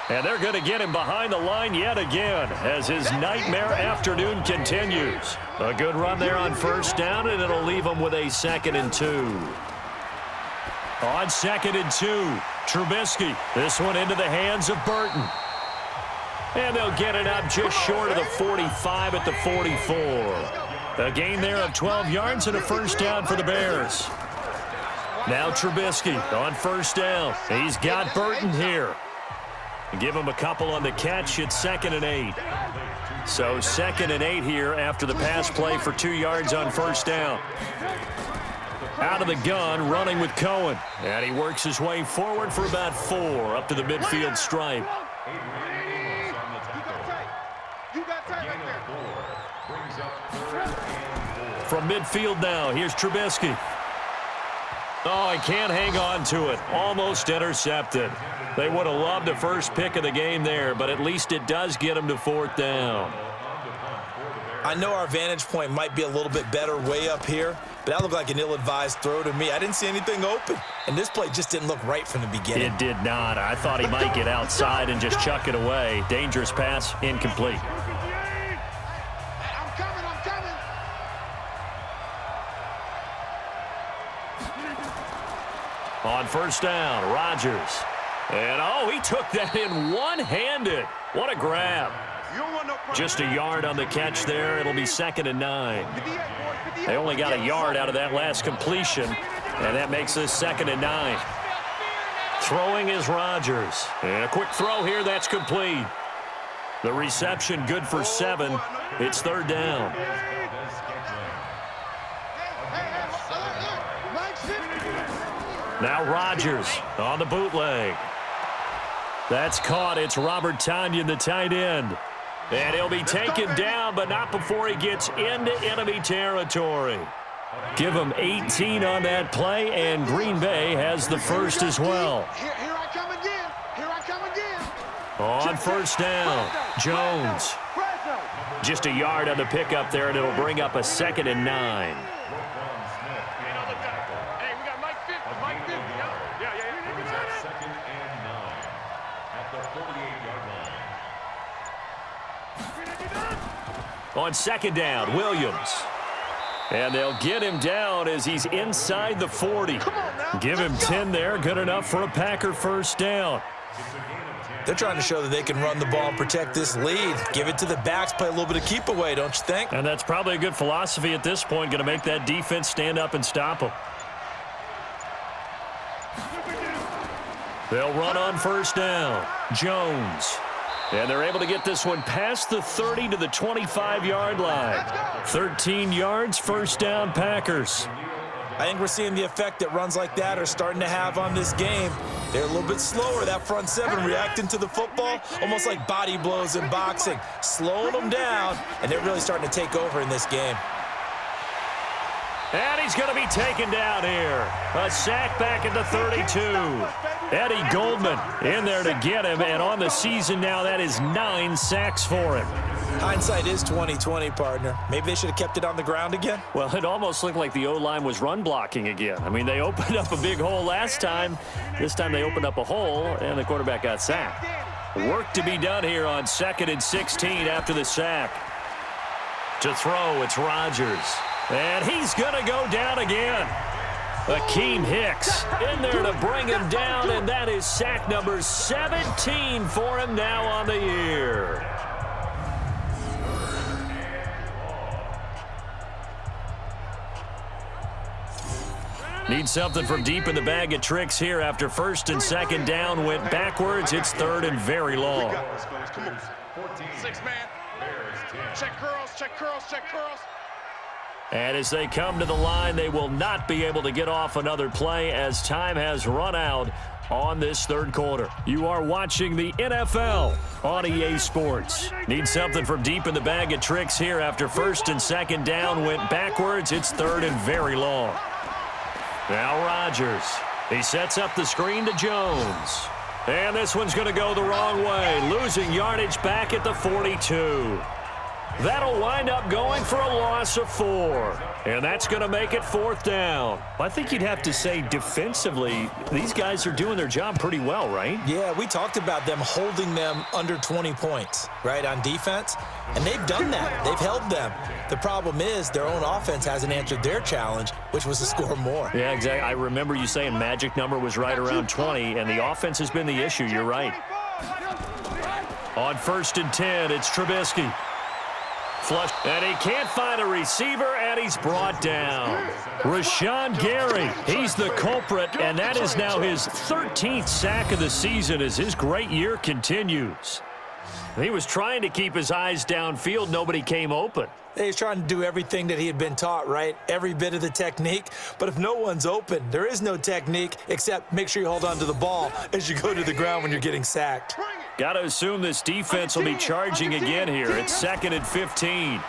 And they're going to get him behind the line yet again as his nightmare afternoon continues. A good run there on 1st down, and it'll leave him with a 2nd and 2. On 2nd and 2, Trubisky. This one into the hands of Burton. And they'll get it up just short of the 45 at the 44. A gain there of 12 yards and a 1st down for the Bears. Now Trubisky on 1st down. He's got Burton here. Give him a couple on the catch. It's 2nd and 8. So 2nd and 8 here after the pass play for 2 yards on 1st down. Out of the gun, running with Cohen. And he works his way forward for about 4 up to the midfield stripe. From midfield now, here's Trubisky. Oh, he can't hang on to it. Almost intercepted. They would have loved the first pick of the game there, but at least it does get them to 4th down. I know our vantage point might be a little bit better way up here, but that looked like an ill-advised throw to me. I didn't see anything open, and this play just didn't look right from the beginning. It did not. I thought he might get outside and just chuck it away. Dangerous pass, incomplete. On 1st down, Rodgers. And, oh, he took that in one-handed. What a grab. Just a yard on the catch there. It'll be 2nd and 9. They only got a yard out of that last completion, and that makes this 2nd and 9. Throwing is Rodgers. And a quick throw here, that's complete. The reception good for 7. It's 3rd down. Now Rodgers on the bootleg. That's caught. It's Robert Tonyan, the tight end. And he'll be taken down, but not before he gets into enemy territory. Give him 18 on that play, and Green Bay has the first as well. Here I come again. Here I come again. On first down, Jones. Just a yard on the pickup there, and it'll bring up a 2nd and 9. Hey, we got Mike 50. Mike 50. Yeah. Second and 9 at the 48-yard line. On second down, Williams. And they'll get him down as he's inside the 40. Give him 10 there, good enough for a Packer first down. They're trying to show that they can run the ball and protect this lead. Give it to the backs, play a little bit of keep away, don't you think? And that's probably a good philosophy at this point, going to make that defense stand up and stop them. They'll run on first down. Jones. And they're able to get this one past the 30 to the 25-yard line. 13 yards, first down, Packers. I think we're seeing the effect that runs like that are starting to have on this game. They're a little bit slower, that front seven, reacting to the football, almost like body blows in boxing, slowing them down, and they're really starting to take over in this game. And he's going to be taken down here. A sack back at the 32. Eddie Goldman in there to get him, and on the season now, that is 9 sacks for him. Hindsight is 20/20, partner. Maybe they should have kept it on the ground again. Well, it almost looked like the O-line was run blocking again. I mean, they opened up a big hole last time. This time they opened up a hole, and the quarterback got sacked. Work to be done here on 2nd and 16 after the sack. To throw, it's Rodgers. And he's going to go down again. Akeem Hicks in there to bring him down, and that is sack number 17 for him now on the year. Need something from deep in the bag of tricks here after 1st and 2nd down went backwards. It's 3rd and very long. 6-man. Check curls, check curls, check curls. And as they come to the line, they will not be able to get off another play as time has run out on this 3rd quarter. You are watching the NFL on EA Sports. Need something from deep in the bag of tricks here after 1st and 2nd down went backwards. It's 3rd and very long. Now Rodgers. He sets up the screen to Jones. And this one's going to go the wrong way, losing yardage back at the 42. That'll wind up going for a loss of 4. And that's going to make it 4th down. I think you'd have to say defensively, these guys are doing their job pretty well, right? Yeah, we talked about them holding them under 20 points, right, on defense. And they've done that. They've held them. The problem is their own offense hasn't answered their challenge, which was to score more. Yeah, exactly. I remember you saying magic number was right around 20, and the offense has been the issue. You're right. On 1st and 10, it's Trubisky. Flush, and he can't find a receiver, and he's brought down. Rashawn Gary, he's the culprit, and that is now his 13th sack of the season as his great year continues. He was trying to keep his eyes downfield. Nobody came open. He's trying to do everything that he had been taught, right? Every bit of the technique. But if no one's open, there is no technique except make sure you hold on to the ball as you go to the ground when you're getting sacked. Got to assume this defense will be charging again here. It's 2nd and 15.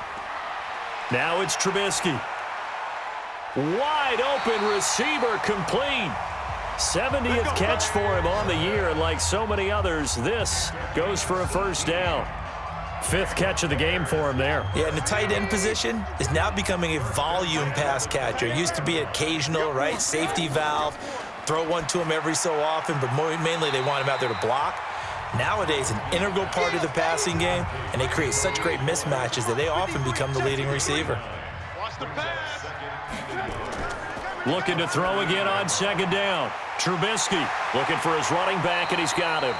Now it's Trubisky. Wide open receiver complete. 70th catch for him on the year, and like so many others, this goes for a first down. 5th catch of the game for him there. Yeah, and the tight end position is now becoming a volume pass catcher. It used to be occasional, right? Safety valve, throw one to him every so often, but mainly they want him out there to block. Nowadays, an integral part of the passing game, and they create such great mismatches that they often become the leading receiver. Watch the pass. Looking to throw again on 2nd down. Trubisky looking for his running back, and he's got him.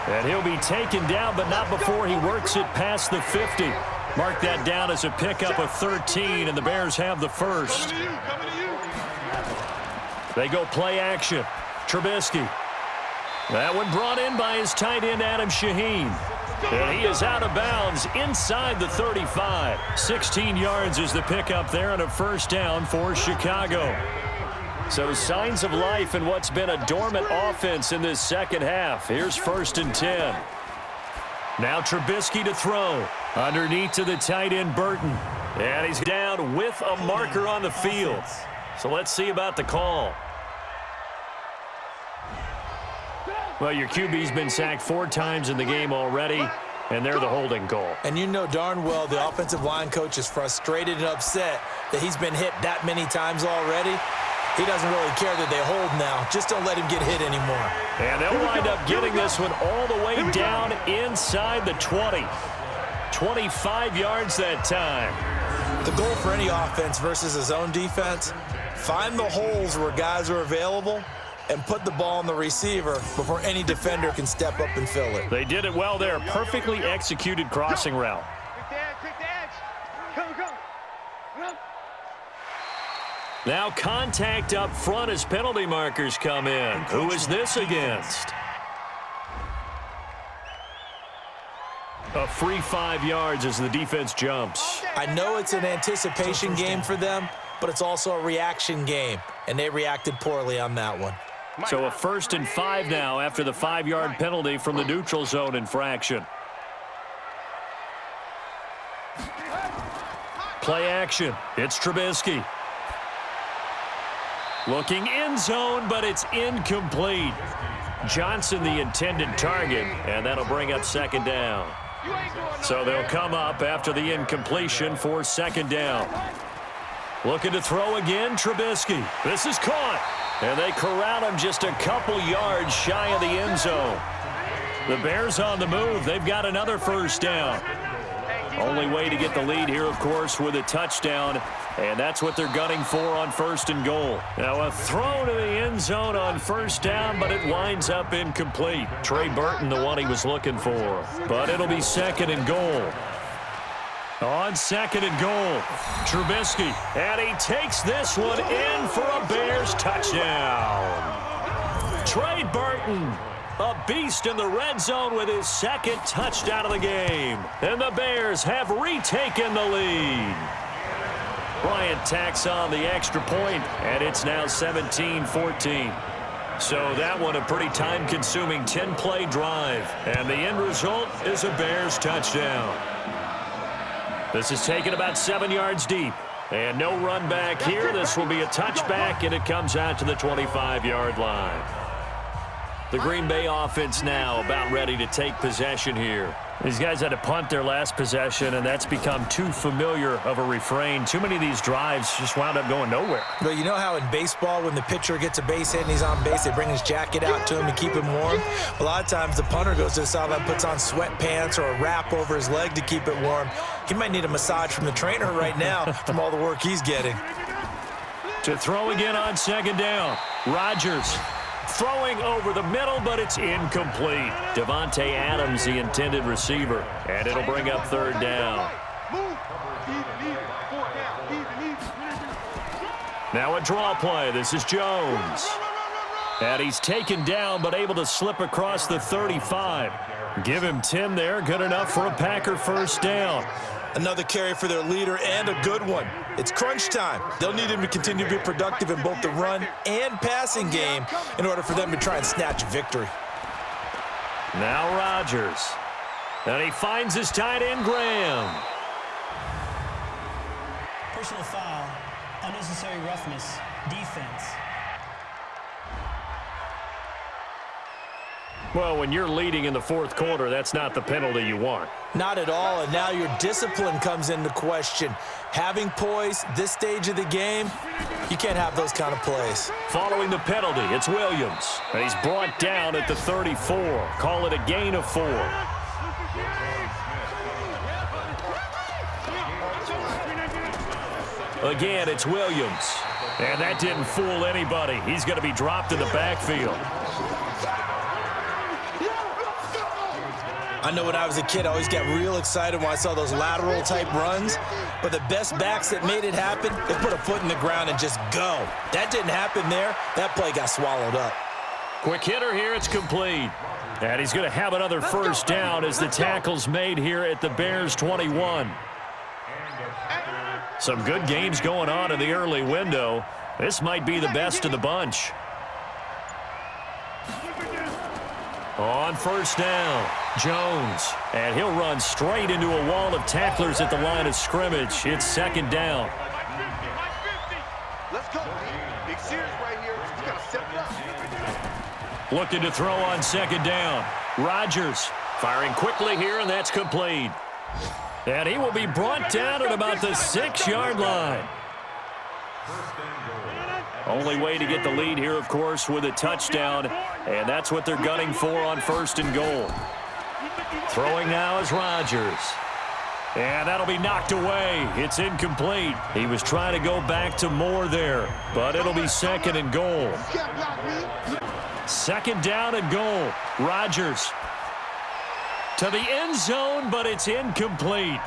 And he'll be taken down, but not before he works it past the 50. Mark that down as a pickup of 13, and the Bears have the first. They go play action. Trubisky. That one brought in by his tight end, Adam Shaheen. And he is out of bounds inside the 35. 16 yards is the pickup there, and a first down for Chicago. So signs of life in what's been a dormant offense in this second half. Here's 1st and 10. Now Trubisky to throw. Underneath to the tight end, Burton. And he's down with a marker on the field. So let's see about the call. Well, your QB's been sacked 4 times in the game already, and they're the holding call. And you know darn well the offensive line coach is frustrated and upset that he's been hit that many times already. He doesn't really care that they hold now. Just don't let him get hit anymore. And they'll wind up getting this one all the way down inside the 20. 25 yards that time. The goal for any offense versus his own defense, find the holes where guys are available and put the ball on the receiver before any defender can step up and fill it. They did it well there. Perfectly executed crossing route. Quick the edge. Come. Now contact up front as penalty markers come in. Who is this against? A free 5 yards as the defense jumps. I know it's an anticipation game for them, but it's also a reaction game, and they reacted poorly on that one. So a 1st and 5 now after the 5-yard penalty from the neutral zone infraction. Play action. It's Trubisky. Looking end zone, but it's incomplete. Johnson the intended target, and that'll bring up 2nd down. So they'll come up after the incompletion for 2nd down. Looking to throw again, Trubisky. This is caught, and they corral him just a couple yards shy of the end zone. The Bears on the move. They've got another 1st down. Only way to get the lead here, of course, with a touchdown, and that's what they're gunning for on 1st and goal. Now a throw to the end zone on 1st down, but it winds up incomplete. Trey Burton, the one he was looking for. But it'll be 2nd and goal. On 2nd and goal, Trubisky, and he takes this one in for a Bears touchdown. Trey Burton, a beast in the red zone with his 2nd touchdown of the game. And the Bears have retaken the lead. Bryant tacks on the extra point, and it's now 17-14. So that one a pretty time-consuming 10-play drive. And the end result is a Bears touchdown. This is taken about 7 yards deep. And no run back here. This will be a touchback, and it comes out to the 25-yard line. The Green Bay offense now about ready to take possession here. These guys had to punt their last possession, and that's become too familiar of a refrain. Too many of these drives just wound up going nowhere. But you know how in baseball, when the pitcher gets a base hit and he's on base, they bring his jacket out to him to keep him warm? A lot of times the punter goes to the sideline, puts on sweatpants or a wrap over his leg to keep it warm. He might need a massage from the trainer right now from all the work he's getting. To throw again on 2nd down, Rodgers. Throwing over the middle, but it's incomplete. Devontae Adams, the intended receiver, and it'll bring up 3rd down. Now a draw play. This is Jones. And he's taken down, but able to slip across the 35. Give him 10 there. Good enough for a Packer 1st down. Another carry for their leader, and a good one. It's crunch time. They'll need him to continue to be productive in both the run and passing game in order for them to try and snatch a victory. Now Rodgers. And he finds his tight end, Graham. Personal foul, unnecessary roughness, defense. Well, when you're leading in the 4th quarter, that's not the penalty you want. Not at all, and now your discipline comes into question. Having poise this stage of the game, you can't have those kind of plays. Following the penalty, it's Williams, and he's brought down at the 34. Call it a gain of 4. Again, it's Williams, and that didn't fool anybody. He's going to be dropped in the backfield. I know when I was a kid, I always got real excited when I saw those lateral-type runs. But the best backs that made it happen, they put a foot in the ground and just go. That didn't happen there. That play got swallowed up. Quick hitter here. It's complete. And he's going to have another 1st down as the tackle's made here at the Bears 21. Some good games going on in the early window. This might be the best of the bunch. On first down, Jones. And he'll run straight into a wall of tacklers at the line of scrimmage. It's second down. Let's go. Big series right here. You got to set it up. Looking to throw on second down. Rodgers firing quickly here, and that's complete. And he will be brought down at about the 6-yard line. Only way to get the lead here, of course, with a touchdown, and that's what they're gunning for on first and goal. Throwing now is Rodgers. And that'll be knocked away. It's incomplete. He was trying to go back to Moore there, but it'll be second and goal. Second down and goal. Rodgers to the end zone, but it's incomplete.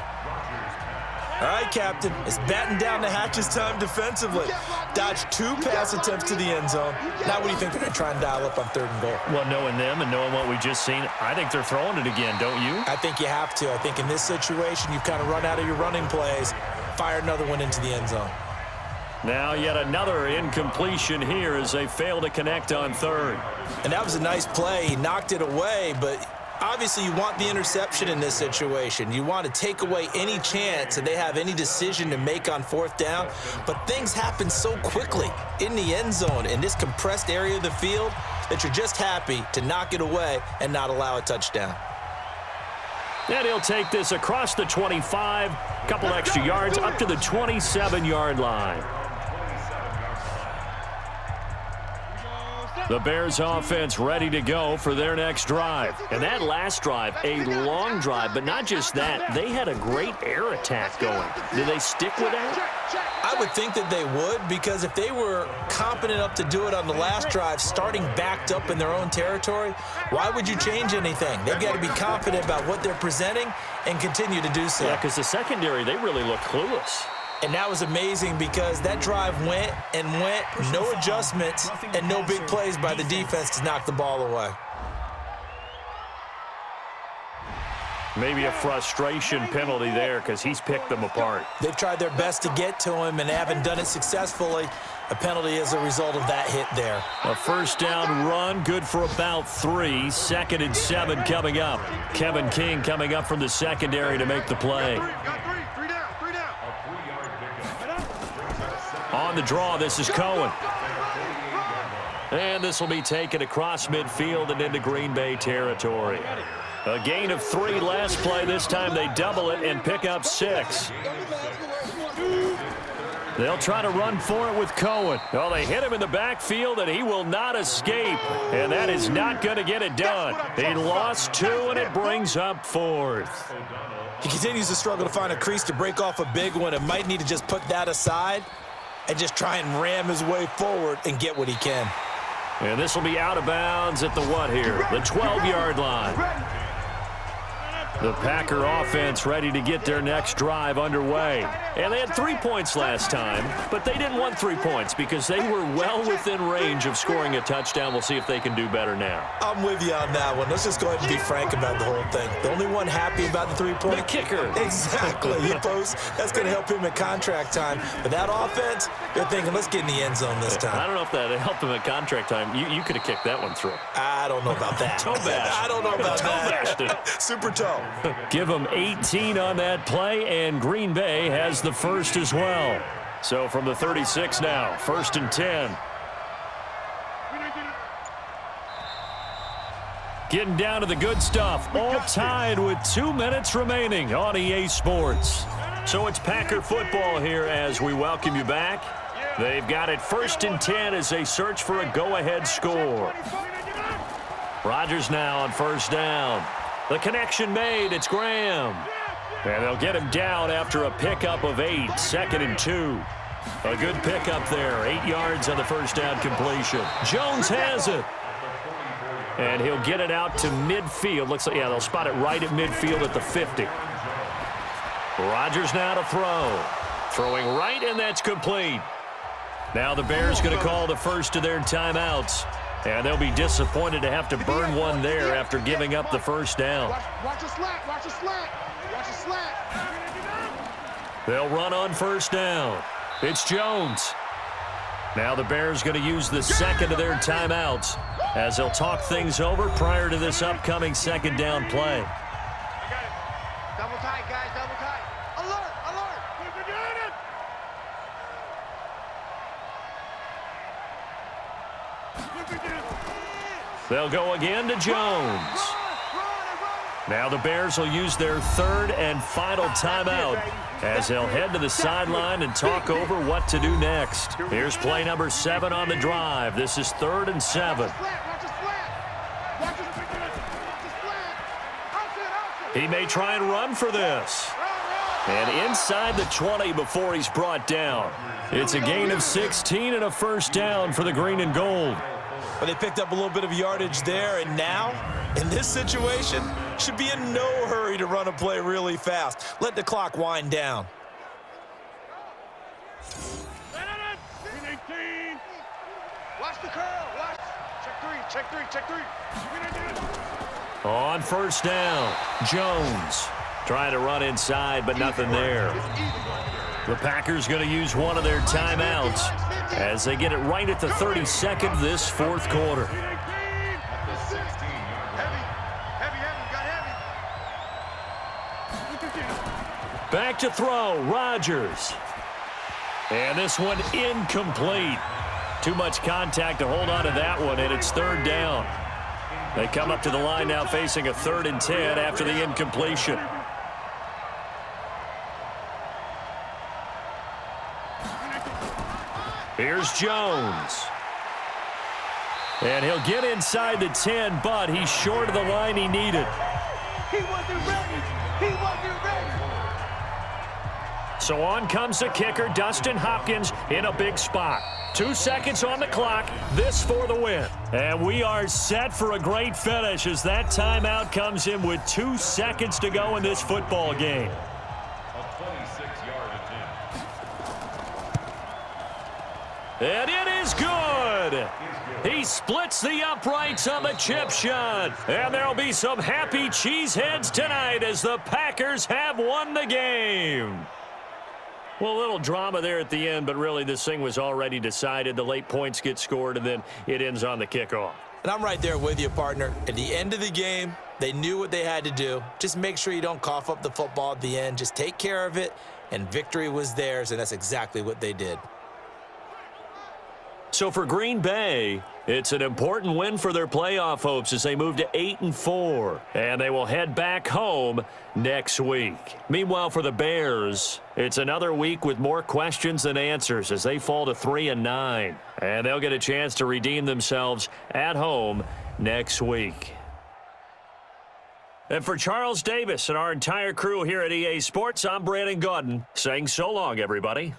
All right, Captain. It's batten down the hatches time defensively. Dodged 2 pass attempts to the end zone. Now what do you think they're going to try and dial up on third and goal? Well, knowing them and knowing what we just seen, I think they're throwing it again, don't you? I think you have to. I think in this situation, you've kind of run out of your running plays. Fire another one into the end zone. Now yet another incompletion here as they fail to connect on third. And that was a nice play. He knocked it away, but obviously you want the interception in this situation. You want to take away any chance that they have any decision to make on fourth down. But things happen so quickly in the end zone in this compressed area of the field that you're just happy to knock it away and not allow a touchdown. And he'll take this across the 25, couple extra yards up to the 27-yard line. The Bears offense ready to go for their next drive. And that last drive, a long drive, but not just that. They had a great air attack going. Did they stick with that? I would think that they would, because if they were competent enough to do it on the last drive, starting backed up in their own territory, why would you change anything? They've got to be confident about what they're presenting and continue to do so. Yeah, because the secondary, they really look clueless. And that was amazing because that drive went and went, no adjustments, and no big plays by the defense to knock the ball away. Maybe a frustration penalty there because he's picked them apart. They've tried their best to get to him and haven't done it successfully. A penalty as a result of that hit there. A first down run, good for about 3. 2nd and 7 coming up. Kevin King coming up from the secondary to make the play. On the draw, this is Cohen. And this will be taken across midfield and into Green Bay territory. A gain of 3 last play. This time they double it and pick up 6. They'll try to run for it with Cohen. Oh, they hit him in the backfield, and he will not escape. And that is not going to get it done. He lost 2, and it brings up 4th. He continues to struggle to find a crease to break off a big one and might need to just put that aside and just try and ram his way forward and get what he can. And this will be out of bounds at the what here? The 12-yard line. The Packer offense ready to get their next drive underway. And they had 3 points last time, but they didn't want 3 points because they were well within range of scoring a touchdown. We'll see if they can do better now. I'm with you on that one. Let's just go ahead and be frank about the whole thing. The only one happy about the 3-point? The kicker. Exactly. That's going to help him at contract time. But that offense, they're thinking, let's get in the end zone this time. I don't know if that helped him at contract time. You could have kicked that one through. I don't know about that. Toe bash. I don't know about that. Toe bashed. Super toe. Give them 18 on that play, and Green Bay has the first as well. So from the 36 now, 1st and 10. Getting down to the good stuff, all tied with 2 minutes remaining on EA Sports. So it's Packer football here as we welcome you back. They've got it 1st and 10 as they search for a go-ahead score. Rodgers now on 1st down. The connection made. It's Graham. And they'll get him down after a pickup of 8. 2nd and 2. A good pickup there. 8 yards on the first down completion. Jones has it. And he'll get it out to midfield. Looks like, yeah, they'll spot it right at midfield at the 50. Rodgers now to throw. Throwing right, and that's complete. Now the Bears going to call the first of their timeouts. And they'll be disappointed to have to burn one there after giving up the first down. Watch a slack, watch a slack, watch a slack. They'll run on 1st down. It's Jones. Now the Bears going to use the second of their timeouts as they'll talk things over prior to this upcoming second down play. Double tight, guys, double tight. Alert, alert. They'll go again to Jones. Now the Bears will use their third and final timeout as they'll head to the sideline and talk over what to do next. Here's play number 7 on the drive. This is 3rd and 7. He may try and run for this. And inside the 20 before he's brought down. It's a gain of 16 and a first down for the green and gold. But they picked up a little bit of yardage there, and now, in this situation, should be in no hurry to run a play really fast. Let the clock wind down. Watch the curl, watch. Check three. On first down, Jones trying to run inside, but nothing there. The Packers going to use one of their timeouts as they get it right at the 32nd of this fourth quarter. Back to throw, Rodgers. And this one incomplete. Too much contact to hold on to that one, and it's 3rd down. They come up to the line now facing a 3rd and 10 after the incompletion. Here's Jones. And he'll get inside the 10, but he's short of the line he needed. He wasn't ready. So on comes the kicker, Dustin Hopkins, in a big spot. 2 seconds on the clock, this for the win. And we are set for a great finish as that timeout comes in with 2 seconds to go in this football game. A 26-yard attempt. And it is good. He splits the uprights on the chip shot. And there'll be some happy cheeseheads tonight as the Packers have won the game. Well, a little drama there at the end, but really this thing was already decided. The late points get scored, and then it ends on the kickoff. And I'm right there with you, partner. At the end of the game, they knew what they had to do. Just make sure you don't cough up the football at the end. Just take care of it, and victory was theirs, and that's exactly what they did. So for Green Bay, it's an important win for their playoff hopes as they move to 8-4, and they will head back home next week. Meanwhile, for the Bears, it's another week with more questions than answers as they fall to 3-9, and they'll get a chance to redeem themselves at home next week. And for Charles Davis and our entire crew here at EA Sports, I'm Brandon Gaudin saying so long, everybody.